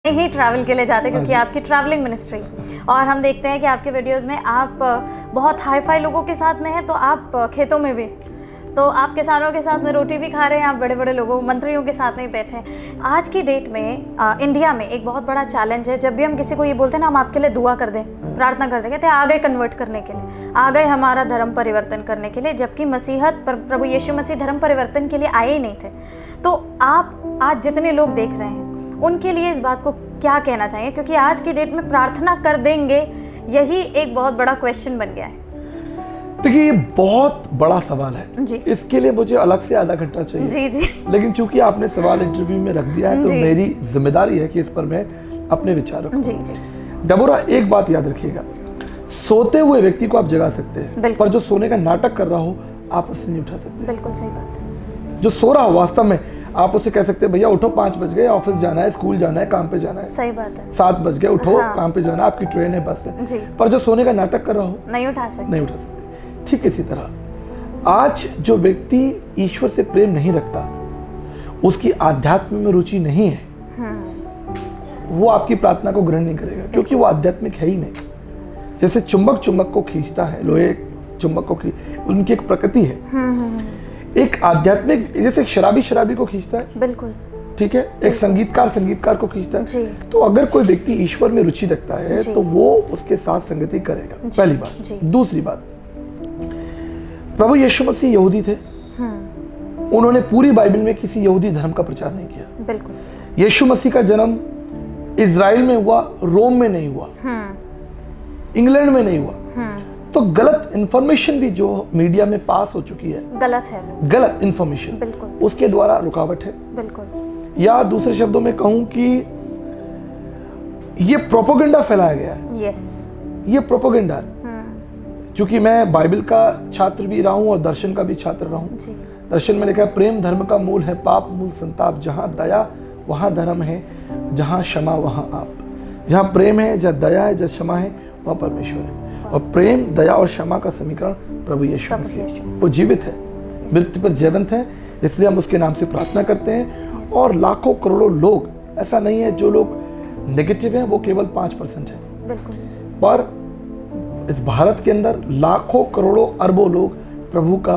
ही travel के लिए जाते हैं क्योंकि आपकी ट्रैवलिंग मिनिस्ट्री और हम देखते हैं कि आपके वीडियोस में आप बहुत हाई फाई लोगों के साथ में हैं, तो आप खेतों में भी, तो आप किसानों के साथ में रोटी भी खा रहे हैं, आप बड़े बड़े लोगों मंत्रियों के साथ नहीं बैठे हैं। आज की डेट में इंडिया में एक बहुत बड़ा चैलेंज है, जब भी हम किसी को ये बोलते हैं ना हम आपके लिए दुआ कर दें, प्रार्थना कर दें, कहते हैं आ गए कन्वर्ट करने के लिए, आ गए हमारा धर्म परिवर्तन करने के लिए, जबकि मसीहत प्रभु यीशु मसीह धर्म परिवर्तन के लिए आए ही नहीं थे। तो आप आज जितने लोग देख रहे हैं उनके लिए इस बात को क्या कहना चाहिए, क्योंकि आज की डेट में प्रार्थना कर देंगे यही एक बहुत बड़ा क्वेश्चन बन गया है। देखिए ये बहुत बड़ा सवाल है जी। इसके लिए मुझे अलग से आधा घंटा चाहिए। जी जी। लेकिन चूंकि आपने सवाल इंटरव्यू में रख दिया है तो मेरी जिम्मेदारी है कि इस पर मैं अपने विचार रखूं। जी जी। डबोरा, एक बात याद रखिएगा, सोते हुए व्यक्ति को आप जगा सकते हैं, पर जो सोने का नाटक कर रहा हो आप उसे नहीं उठा सकते। बिल्कुल सही बात है। जो सो रहा हो वास्तव में आप उसे कह सकते हैं भैया उठो, 5 बज गए, ऑफिस जाना है, स्कूल जाना है, काम पे जाना है। सही बात है। 7 बज गए, उठो, काम पे जाना है, आपकी ट्रेन है, बस है। जी। पर जो सोने का नाटक कर रहा हो नहीं उठा सकते। नहीं उठा सकते। ठीक इसी तरह आज जो व्यक्ति ईश्वर से प्रेम नहीं रखता, उसकी आध्यात्म में रुचि नहीं है, वो आपकी प्रार्थना को ग्रहण नहीं करेगा, क्योंकि वो आध्यात्मिक है ही नहीं। जैसे चुंबक चुंबक को खींचता है, लोहे चुंबक को उनकी एक प्रकृति है। एक आध्यात्मिक, जैसे एक शराबी को खींचता है, बिल्कुल ठीक है, एक संगीतकार को खींचता है। जी। तो अगर कोई व्यक्ति ईश्वर में रुचि रखता है तो वो उसके साथ संगति करेगा। पहली बात। दूसरी बात, प्रभु यीशु मसीह यहूदी थे, उन्होंने पूरी बाइबल में किसी यहूदी धर्म का प्रचार नहीं किया। बिल्कुल। यीशु मसीह का जन्म इजराइल में हुआ, रोम में नहीं हुआ, इंग्लैंड में नहीं हुआ। तो गलत इंफॉर्मेशन भी जो मीडिया में पास हो चुकी है, गलत है, गलत इंफॉर्मेशन, बिल्कुल, उसके द्वारा रुकावट है। बिल्कुल। या दूसरे शब्दों में कहूं कि ये प्रोपेगेंडा फैलाया गया है। यस, ये प्रोपेगेंडा है। क्योंकि मैं बाइबल का छात्र भी रहा हूं और दर्शन का भी छात्र रहा हूं। दर्शन में लिखा है प्रेम धर्म का मूल है, पाप मूल संताप, जहां दया वहां धर्म है, जहां क्षमा वहां आप। जहां प्रेम है, जहां दया है, जहां क्षमा है, वहां परमेश्वर है। और प्रेम, दया और क्षमा का समीकरण प्रभु यीशु मसीह, वो जीवित है, मृत्यु पर जीवंत है, इसलिए हम उसके नाम से प्रार्थना करते हैं। और लाखों करोड़ों लोग, ऐसा नहीं है जो लोग नेगेटिव हैं वो केवल 5% है। बिल्कुल। पर इस भारत के अंदर लाखों करोड़ों अरबों लोग प्रभु का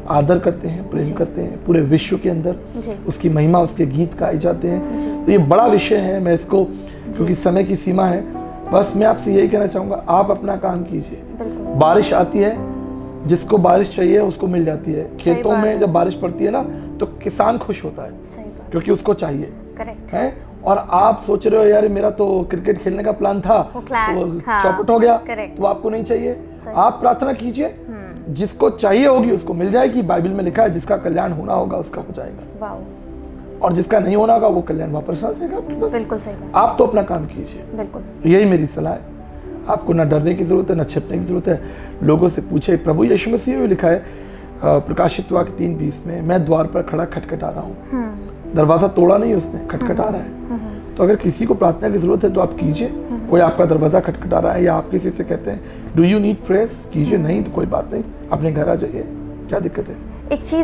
आदर करते हैं, प्रेम करते हैं। पूरे विश्व के अंदर उसकी महिमा, उसके गीत गाए जाते हैं। तो ये बड़ा विषय है, मैं इसको, क्योंकि समय की सीमा है, बस मैं आपसे यही कहना चाहूंगा, आप अपना काम कीजिए। बारिश आती है, जिसको बारिश चाहिए उसको मिल जाती है। खेतों में जब बारिश पड़ती है ना तो किसान खुश होता है, क्योंकि उसको चाहिए। करेक्ट है। और आप सोच रहे हो यार मेरा तो क्रिकेट खेलने का प्लान था तो चौपट हो गया, तो आपको नहीं चाहिए। आप प्रार्थना कीजिए, जिसको चाहिए होगी उसको मिल जाएगी। बाइबल में लिखा है जिसका कल्याण होना होगा उसका हो जाएगा, और जिसका नहीं होना होगा वो कल्याण वापस आ जाएगा आपके पास। बिल्कुल सही बात। आप तो अपना काम कीजिए, बिल्कुल, यही मेरी सलाह है। आपको ना डरने की जरूरत है, ना छिपने की जरूरत है। लोगों से पूछे, प्रभु यीशु मसीह में लिखा है प्रकाशित वाक्य 3:20 में, मैं द्वार पर खड़ा खटखटा रहा हूँ। दरवाजा तोड़ा नहीं उसने, खटखटा रहा है। तो अगर किसी को प्रार्थना की जरूरत है तो आप कीजिए। कोई आपका दरवाजा खटखटा रहा है या आप किसी से कहते हैं डू यू नीड प्रेयर्स, कीजिए। नहीं तो कोई बात नहीं, अपने घर आ जाइए, क्या दिक्कत है। एक चीज